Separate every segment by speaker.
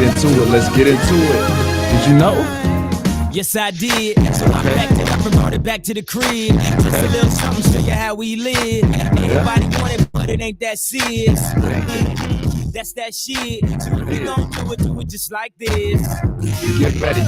Speaker 1: into it. Let's get into it. Did you know?
Speaker 2: Yes, I did. So I packed it up and brought it back to the crib. Just a little something, show you how we live. Everybody want it, but it ain't that serious. That's that shit. So if we gon' do it just like this.
Speaker 1: Get ready.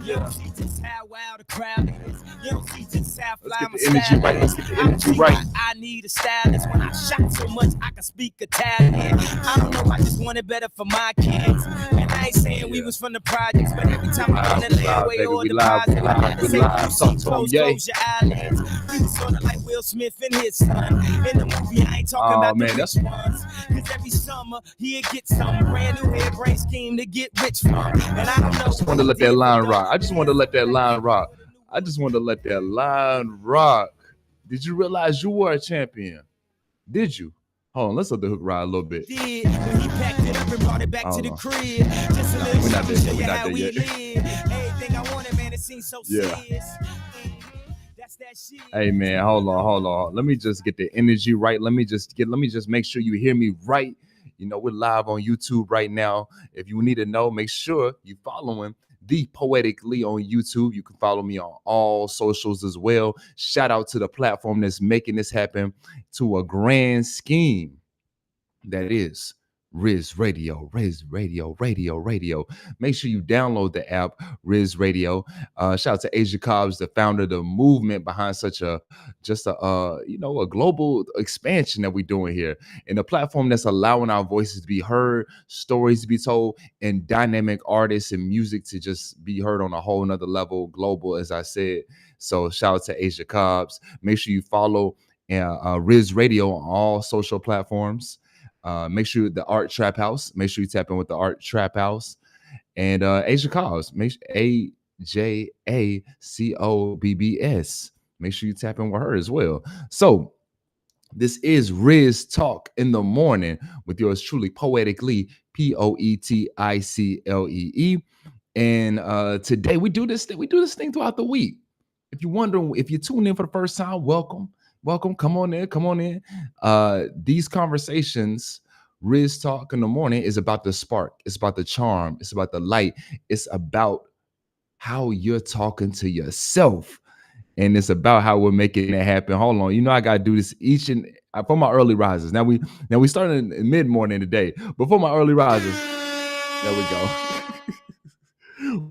Speaker 2: You don't see just how wild the crowd is. You don't see just how fly my
Speaker 1: Let's get the energy right. Let's get the energy right.
Speaker 2: I need a stylist. When I shot so much, I can speak Italian. I don't know, I just want it better for my kids. And I ain't saying we was from the projects, but every time I want to lay away or deposit, I gotta say, close your eyelids. We was sort of like Will Smith and his son. In the movie, I ain't talking about the rich ones. Cause every summer, he'd get some brand new hairbrain scheme to get rich from. And I don't know.
Speaker 1: I just want to let that line rock. I just want to let that line rock. I just want to let that line rock. Did you realize you were a champion? Did you? Hold on, let's let the hook ride a little bit.
Speaker 2: When he packed it up and brought it back to the crib. Just a little something, show you how we live. Everything I wanted, man, it seems so serious. That's that shit.
Speaker 1: Hey man, hold on. Let me just get the energy right. Let me just make sure you hear me right. You know, we're live on YouTube right now. If you need to know, make sure you following the Poeticlee on YouTube. You can follow me on all socials as well. Shout out to the platform that's making this happen, to a grand scheme that is Rizz Radio. Make sure you download the app Rizz Radio. Shout out to Asia Cobbs, the founder of the movement behind such a global expansion that we're doing here, and a platform that's allowing our voices to be heard, stories to be told, and dynamic artists and music to just be heard on a whole nother level, global, as I said. So shout out to Asia Cobbs. Make sure you follow Rizz Radio on all social platforms. Make sure the Art Trap House. Make sure you tap in with the Art Trap House and Asia Cobbs. AJACOBBS. Make sure you tap in with her as well. So this is Rizz Talk in the Morning with yours truly, Poeticlee, Poeticlee. And today we do this thing throughout the week. If you're wondering, if you're tuning in for the first time, welcome. Come on in. These conversations, Rizz Talk in the Morning, is about the spark. It's about the charm. It's about the light. It's about how you're talking to yourself. And it's about how we're making it happen. Hold on. You know, I got to do this for my early risers. Now we started in mid-morning today. Before my early risers, there we go.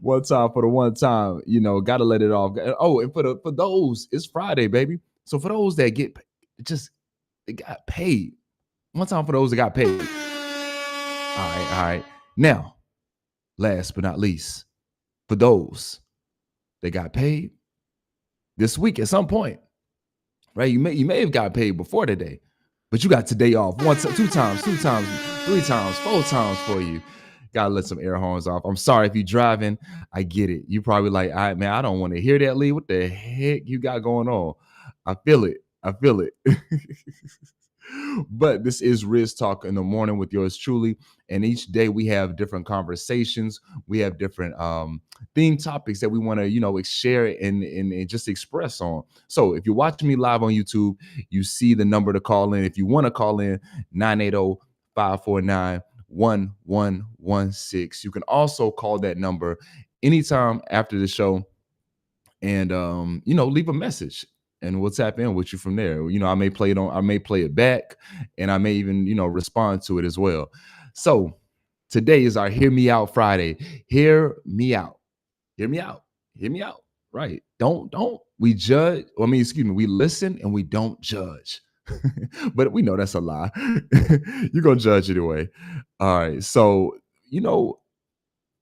Speaker 1: One time for the one time, got to let it off. Oh, and for those, it's Friday, baby. So for those that got paid. One time for those that got paid. All right. Now, last but not least, for those that got paid this week at some point, right? You may have got paid before today, but you got today off. Once, 2 times, 3 times, 4 times for you. Gotta let some air horns off. I'm sorry if you're driving. I get it. You probably like, all right, man, I don't want to hear that, Lee. What the heck you got going on? I feel it. But this is Rizz Talk in the Morning with yours truly. And each day we have different conversations. We have different theme topics that we want to, share and just express on. So if you're watching me live on YouTube, you see the number to call in. If you want to call in, 980-549-1116. You can also call that number anytime after the show and, leave a message. And we'll tap in with you from there. I may play it back, and I may even, respond to it as well. So today is our Hear Me Out Friday. Hear me out. Right. Don't we judge? We listen and we don't judge. But we know that's a lie. You're gonna judge anyway. All right. So,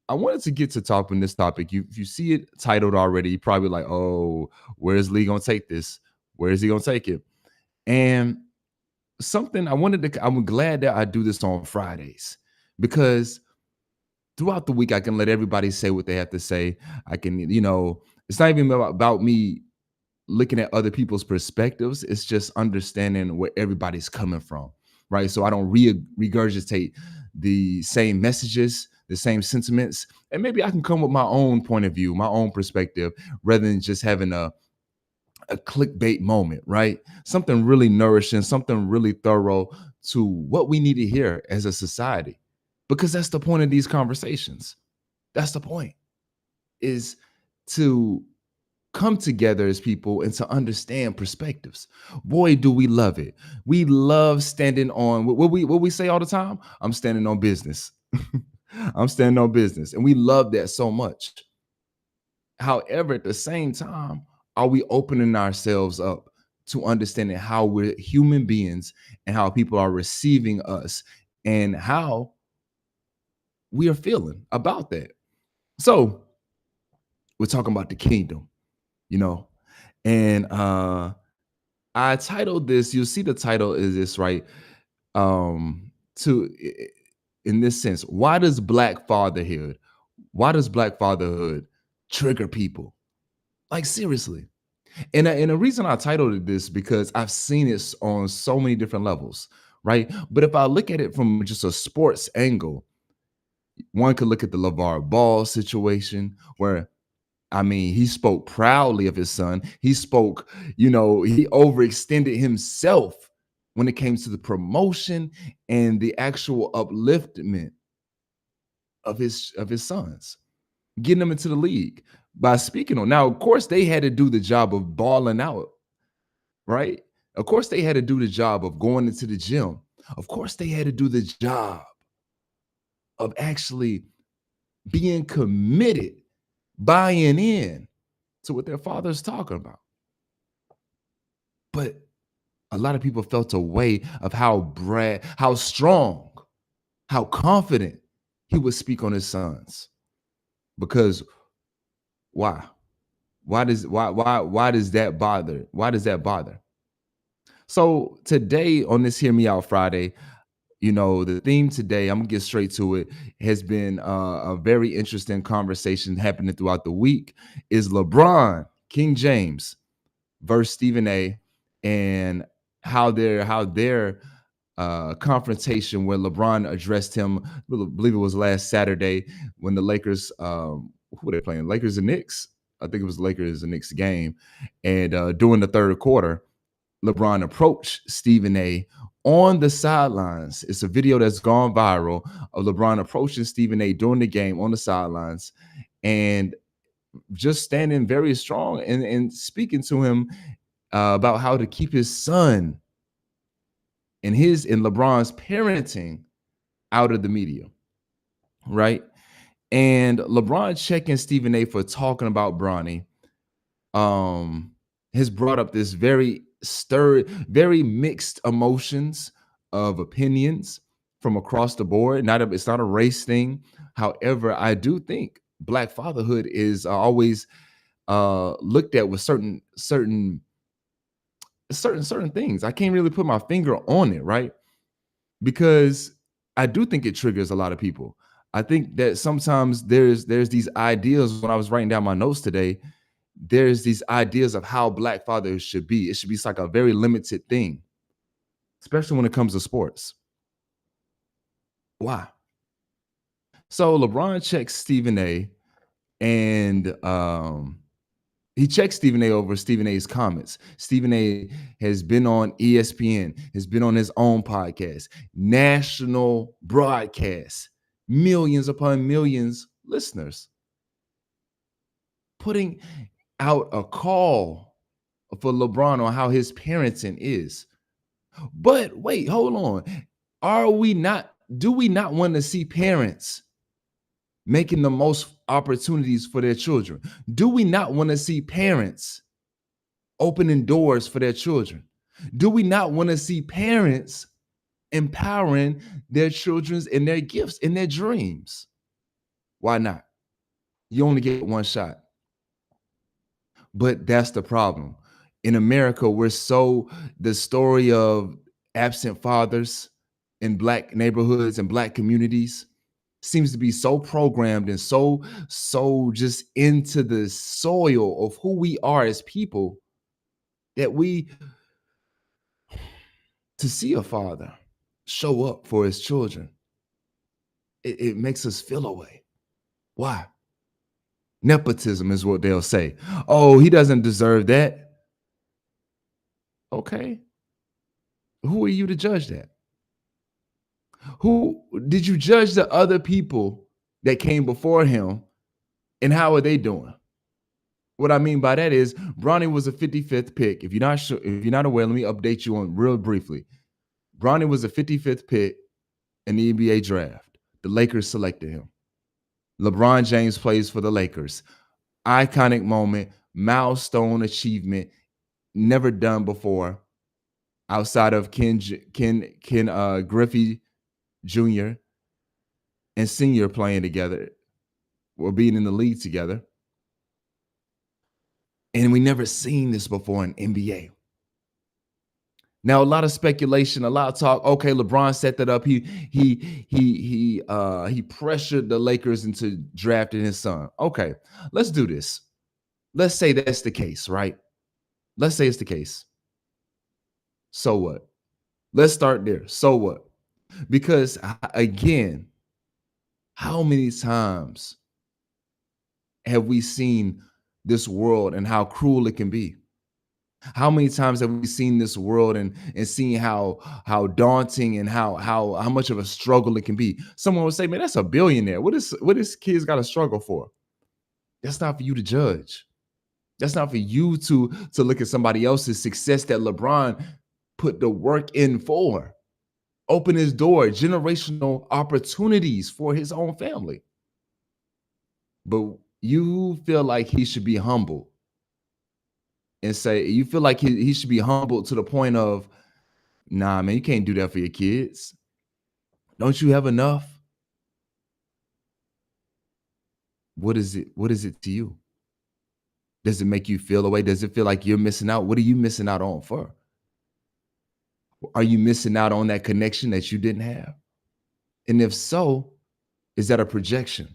Speaker 1: I wanted to get to talking this topic. If you see it titled already, you're probably like, oh, where's Lee gonna take this? Where is he gonna take it? And I'm glad that I do this on Fridays, because throughout the week I can let everybody say what they have to say. I can, it's not even about me looking at other people's perspectives. It's just understanding where everybody's coming from, right? So I don't regurgitate the same messages, the same sentiments, and maybe I can come with my own point of view, my own perspective, rather than just having a clickbait moment, right? Something really nourishing, something really thorough to what we need to hear as a society, because that's the point of these conversations. That's the point, is to come together as people and to understand perspectives. Boy, do we love it. We love standing on what we say all the time. I'm standing on business. I'm standing on business. And we love that so much. However, at the same time, are we opening ourselves up to understanding how we're human beings and how people are receiving us and how we are feeling about that? So we're talking about the kingdom, you know, and I titled this, you'll see the title is this, right? To in this sense, why does black fatherhood trigger people? Like seriously. And the reason I titled it this because I've seen it on so many different levels, right? But if I look at it from just a sports angle, one could look at the LeVar Ball situation where, I mean, he spoke proudly of his son. He spoke, he overextended himself when it came to the promotion and the actual upliftment of his sons, getting them into the league by speaking on. Now, of course, they had to do the job of balling out, right? Of course, they had to do the job of going into the gym. Of course, they had to do the job of actually being committed, buying in to what their father's talking about. But a lot of people felt a way of how strong, how confident he would speak on his sons. Because why? Why does that bother? Why does that bother? So today on this Hear Me Out Friday, the theme today, I'm gonna get straight to it, has been a very interesting conversation happening throughout the week, is LeBron, King James, versus Stephen A, and how their confrontation where LeBron addressed him, I believe it was last Saturday when the Lakers, who were they playing? Lakers and Knicks. I think it was Lakers and Knicks game. And during the third quarter, LeBron approached Stephen A on the sidelines. It's a video that's gone viral of LeBron approaching Stephen A during the game on the sidelines and just standing very strong and speaking to him about how to keep his son and LeBron's parenting out of the media, right? And LeBron checking Stephen A for talking about Bronny has brought up this very very mixed emotions of opinions from across the board. It's not a race thing. However, I do think black fatherhood is always looked at with certain things. I can't really put my finger on it, right? Because I do think it triggers a lot of people. I think that sometimes there's these ideas. When I was writing down my notes today, there's these ideas of how black fathers should be. It should be like a very limited thing, especially when it comes to sports. Why? So LeBron checks Stephen A, and he checks Stephen A over Stephen A's comments. Stephen A has been on ESPN, has been on his own podcast, national broadcast, millions upon millions listeners, putting out a call for LeBron on how his parenting is. But wait, hold on. Do we not want to see parents making the most opportunities for their children? Do we not want to see parents opening doors for their children? Do we not want to see parents empowering their children's and their gifts and their dreams? Why not? You only get one shot. But that's the problem. In America, the story of absent fathers in black neighborhoods and black communities seems to be so programmed and so just into the soil of who we are as people that to see a father show up for his children, it makes us feel away. Why? Nepotism is what they'll say. Oh, he doesn't deserve that. Okay. Who are you to judge that? Who did you judge the other people that came before him, and how are they doing? What I mean by that is Bronny was a 55th pick. If you're not sure, if you're not aware, let me update you on real briefly. Bronny was a 55th pick in the NBA draft. The Lakers selected him. LeBron James plays for the Lakers. Iconic moment, milestone achievement, never done before, outside of Ken Griffey Jr. and Senior playing together or being in the league together. And we never seen this before in NBA. Now, a lot of speculation, a lot of talk. Okay, LeBron set that up. He pressured the Lakers into drafting his son. Okay, let's do this. Let's say that's the case, right? Let's say it's the case. So what? Let's start there. So what? Because again, how many times have we seen this world and how cruel it can be? How many times have we seen this world and seen how daunting and how much of a struggle it can be? Someone would say, "Man, that's a billionaire. What is kids got to struggle for?" That's not for you to judge. That's not for you to look at somebody else's success that LeBron put the work in for. Open his door, generational opportunities for his own family. But you feel like he should be humble. And say, you feel like he should be humbled to the point of, nah, man, you can't do that for your kids. Don't you have enough? What is it? What is it to you? Does it make you feel away? Does it feel like you're missing out? What are you missing out on for? Are you missing out on that connection that you didn't have? And if so, is that a projection?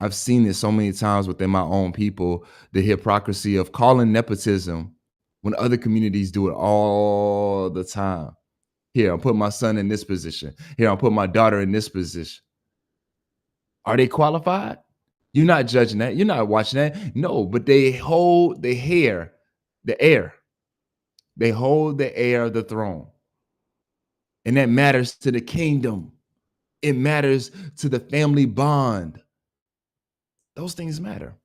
Speaker 1: I've seen this so many times within my own people, the hypocrisy of calling nepotism when other communities do it all the time. Here, I'm putting my son in this position. Here, I'm putting my daughter in this position. Are they qualified? You're not judging that. You're not watching that. No, but they hold the air. They hold the air of the throne. And that matters to the kingdom. It matters to the family bond. Those things matter.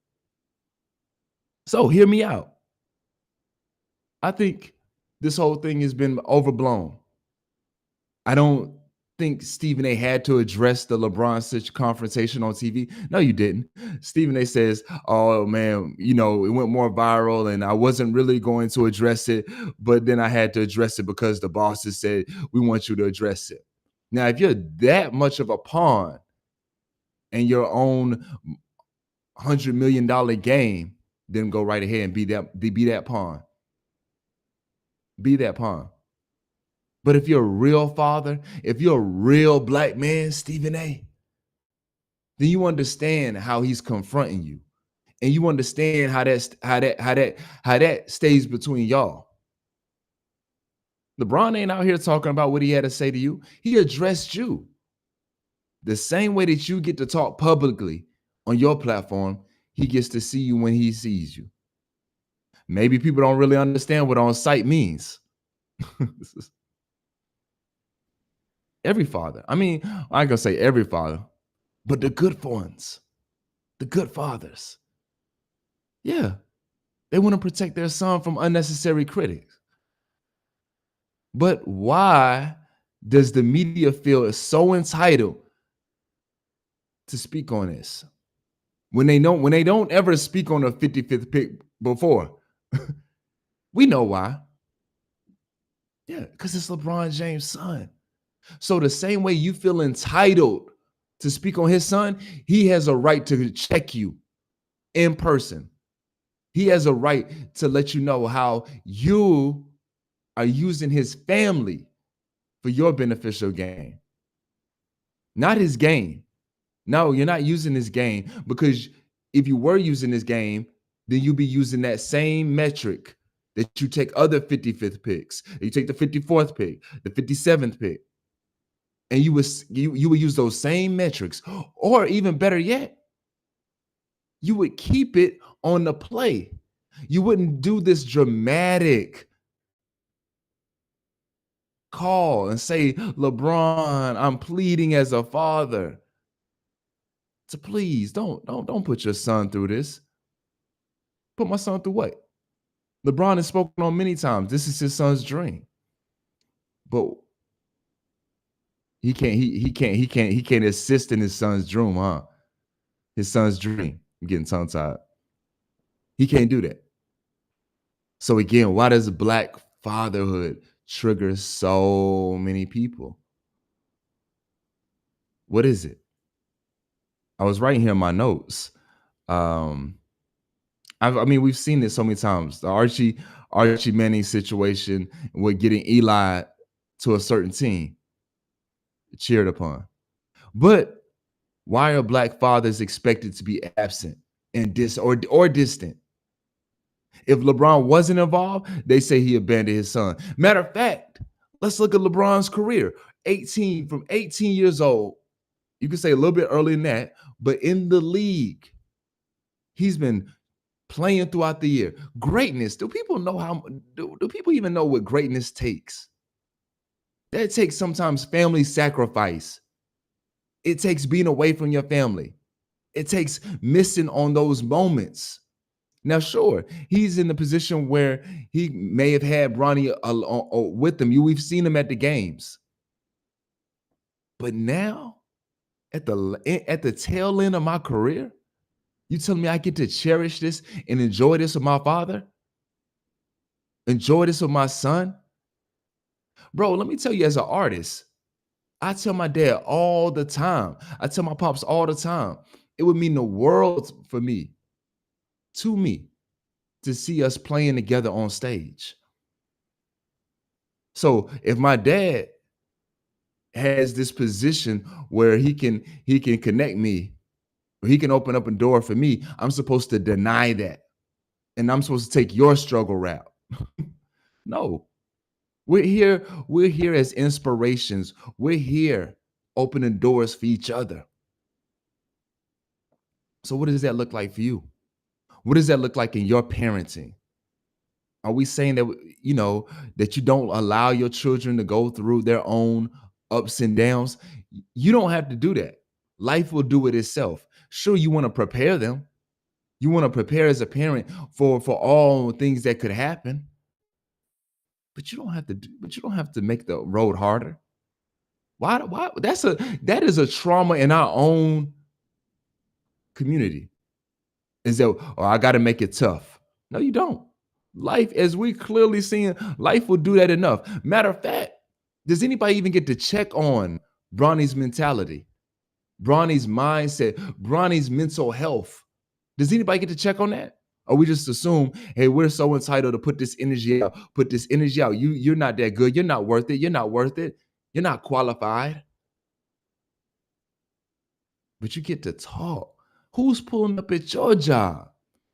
Speaker 1: So hear me out. I think this whole thing has been overblown. I don't think Stephen A had to address the LeBron such confrontation on TV. No, you didn't. Stephen A says, "Oh man, it went more viral and I wasn't really going to address it, but then I had to address it because the bosses said we want you to address it." Now, if you're that much of a pawn in your own $100 million game, then go right ahead and be that pawn. Be that pawn. But if you're a real father, if you're a real black man, Stephen A, then you understand how he's confronting you, and you understand how that stays between y'all. LeBron ain't out here talking about what he had to say to you. He addressed you the same way that you get to talk publicly on your platform. He gets to see you when he sees you. Maybe people don't really understand what on site means. Every father. I mean, I ain't gonna say every father, but the good ones, the good fathers. Yeah, they want to protect their son from unnecessary critics. But why does the media feel so entitled to speak on this when they don't ever speak on a 55th pick before? We know why. Yeah, because it's LeBron James' son. So the same way you feel entitled to speak on his son, he has a right to check you in person. He has a right to let you know how you are using his family for your beneficial gain. Not his gain. No, you're not using his gain, because if you were using his game, then you'd be using that same metric that you take other 55th picks. You take the 54th pick, the 57th pick. And you would use those same metrics, or even better yet, you would keep it on the play. You wouldn't do this dramatic call and say, LeBron, I'm pleading as a father to please don't put your son through this. Put my son through what? LeBron has spoken on many times. This is his son's dream. But he can't assist in his son's dream, huh? His son's dream. I'm getting tongue-tied. He can't do that. So again, why does Black fatherhood trigger so many people? What is it? I was writing here in my notes. I mean, we've seen this so many times. The Archie Manning situation with getting Eli to a certain team cheered upon. But why are Black fathers expected to be absent and distant? If LeBron wasn't involved, they say he abandoned his son. Matter of fact, let's look at LeBron's career. From 18 years old, you could say a little bit earlier than that, but in the league, he's been playing throughout the year. Greatness. Do people know do people even know what greatness takes? That takes sometimes family sacrifice. It takes being away from your family. It takes missing on those moments. Now, sure, he's in the position where he may have had Bronny with him. We've seen him at the games. But now, at the tail end of my career, you telling me I get to cherish this and enjoy this with my father? Enjoy this with my son? Bro, let me tell you, as an artist, I tell my dad all the time. I tell my pops all the time. It would mean the world for me, to see us playing together on stage. So if my dad has this position where he can connect me, or he can open up a door for me, I'm supposed to deny that. And I'm supposed to take your struggle route. No. We're here as inspirations. We're here opening doors for each other. So what does that look like for you? What does that look like in your parenting? Are we saying that, that you don't allow your children to go through their own ups and downs? You don't have to do that. Life will do it itself. Sure, you want to prepare them. You want to prepare as a parent for all things that could happen. But you don't have to make the road harder. Why? That is a trauma in our own community. Is that, I got to make it tough? No, you don't. Life, as we clearly seeing, life will do that enough. Matter of fact, does anybody even get to check on Bronny's mentality, Bronny's mindset, Bronny's mental health? Does anybody get to check on that? Or we just assume, hey, we're so entitled to put this energy out. You're not that good. You're not worth it. You're not worth it. You're not qualified. But you get to talk. Who's pulling up at your job?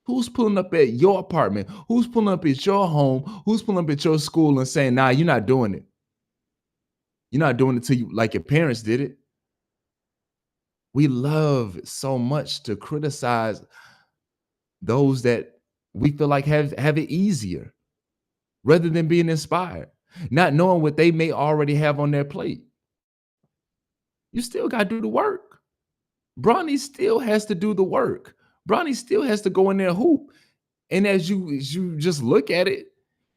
Speaker 1: Who's pulling up at your apartment? Who's pulling up at your home? Who's pulling up at your school and saying, nah, you're not doing it. You're not doing it to you like your parents did it. We love so much to criticize those that we feel like have it easier rather than being inspired, not knowing what they may already have on their plate. You still got to do the work. Bronny still has to do the work. Bronny still has to go in there hoop. And as you just look at it,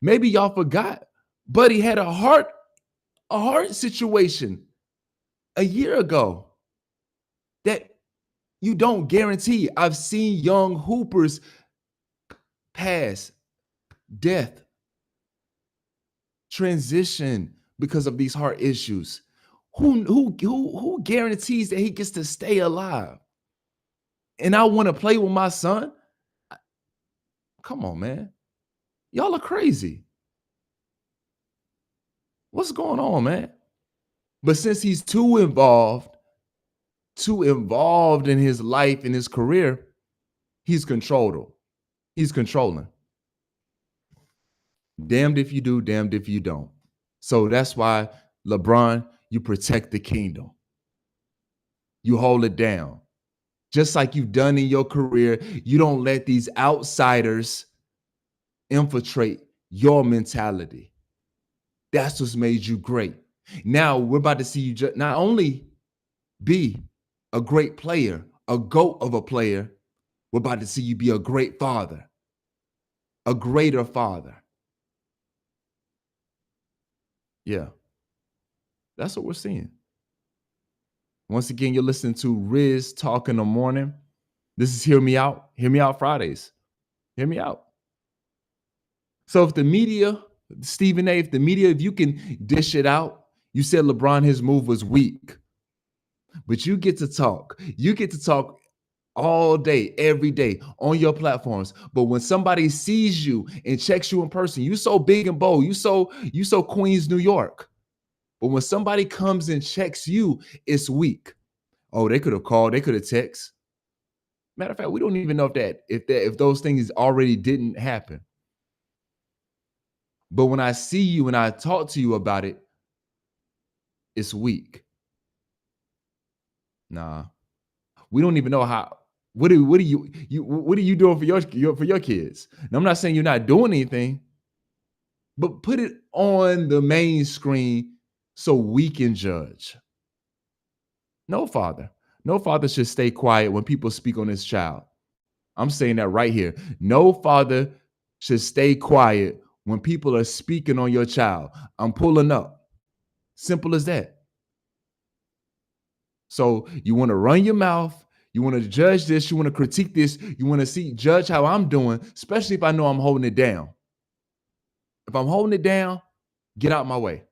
Speaker 1: maybe y'all forgot, but he had a heart situation a year ago that you don't guarantee. I've seen young hoopers pass, death, transition because of these heart issues. Who guarantees that he gets to stay alive? And I want to play with my son? Come on, man. Y'all are crazy. What's going on, man? But since he's too involved in his life, in his career, he's controlling. Damned if you do, damned if you don't. So that's why, LeBron, you protect the kingdom. You hold it down. Just like you've done in your career, you don't let these outsiders infiltrate your mentality. That's what's made you great. Now we're about to see you not only be a great player, a GOAT of a player, we're about to see you be a great father, a greater father. Yeah, that's what we're seeing. Once again, you're listening to Rizz Talk in the Morning. This is Hear Me Out. Hear Me Out Fridays. Hear me out. So if the media, Stephen A., if you can dish it out, you said LeBron, his move was weak. But you get to talk. You get to talk all day, every day on your platforms. But when somebody sees you and checks you in person, you so big and bold, you so Queens, New York. But when somebody comes and checks you, it's weak. Oh, they could have called, they could have texted. Matter of fact, we don't even know if those things already didn't happen. But when I see you and I talk to you about it, it's weak. Nah, we don't even know how. What are you doing for your kids? Now, I'm not saying you're not doing anything, but put it on the main screen so we can judge. No father should stay quiet when people speak on his child. I'm saying that right here. No father should stay quiet when people are speaking on your child. I'm pulling up. Simple as that. So you want to run your mouth. You want to judge this. You want to critique this. You want to judge how I'm doing, especially if I know I'm holding it down. If I'm holding it down, get out my way.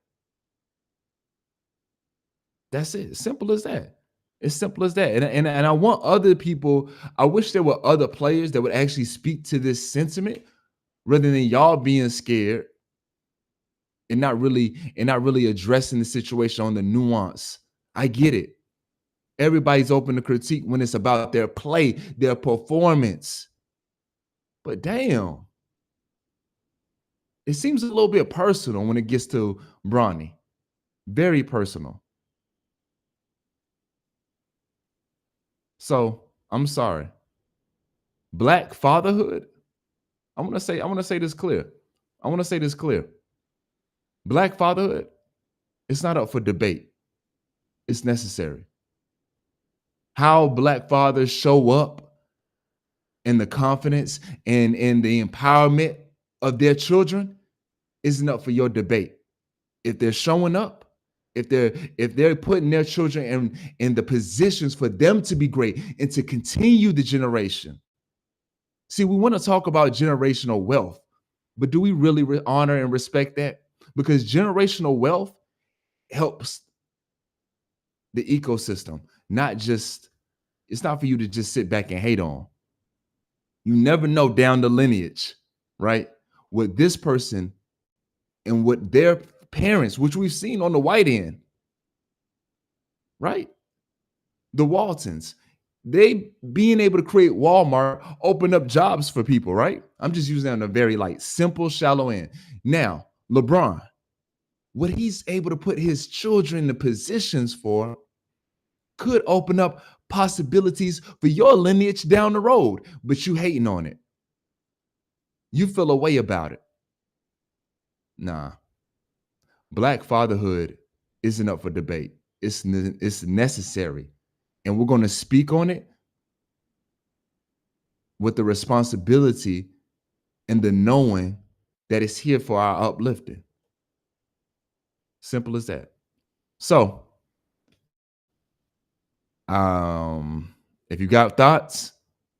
Speaker 1: That's it. Simple as that. It's simple as that. And I want other people, I wish there were other players that would actually speak to this sentiment rather than y'all being scared and not really addressing the situation on the nuance. I get it. Everybody's open to critique when it's about their play, their performance. But damn, it seems a little bit personal when it gets to Bronny. Very personal. So I'm sorry. Black fatherhood. I want to say this clear. Black fatherhood, it's not up for debate. It's necessary. How Black fathers show up in the confidence and in the empowerment of their children isn't up for your debate. If they're showing up, if they're putting their children in the positions for them to be great and to continue the generation. See, we want to talk about generational wealth, but do we really honor and respect that? Because generational wealth helps the ecosystem, it's not for you to just sit back and hate on. You never know down the lineage, right? What this person and what their parents, which we've seen on the white end, right? The Waltons, they being able to create Walmart, open up jobs for people, right? I'm just using that on a very simple, shallow end. Now, LeBron, what he's able to put his children in the positions for could open up possibilities for your lineage down the road, but you hating on it. You feel a way about it. Nah. Black fatherhood isn't up for debate. It's necessary. And we're going to speak on it with the responsibility and the knowing that it's here for our uplifting. Simple as that. So, if you got thoughts,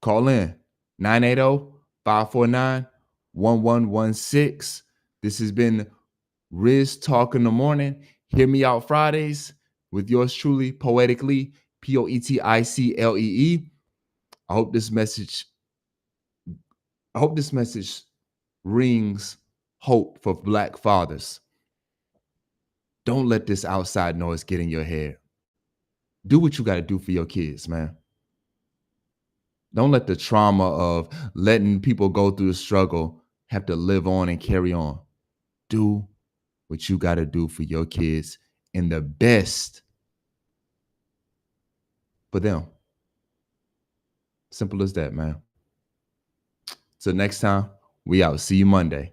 Speaker 1: call in 980-549-1116. This has been Rizz Talk in the Morning. Hear Me Out Fridays with yours truly, Poeticlee, Poeticlee. I hope this message rings hope for Black fathers. Don't let this outside noise get in your head. Do what you got to do for your kids, man. Don't let the trauma of letting people go through the struggle have to live on and carry on. Do what you got to do for your kids and the best for them. Simple as that, man. So next time, we out. See you Monday.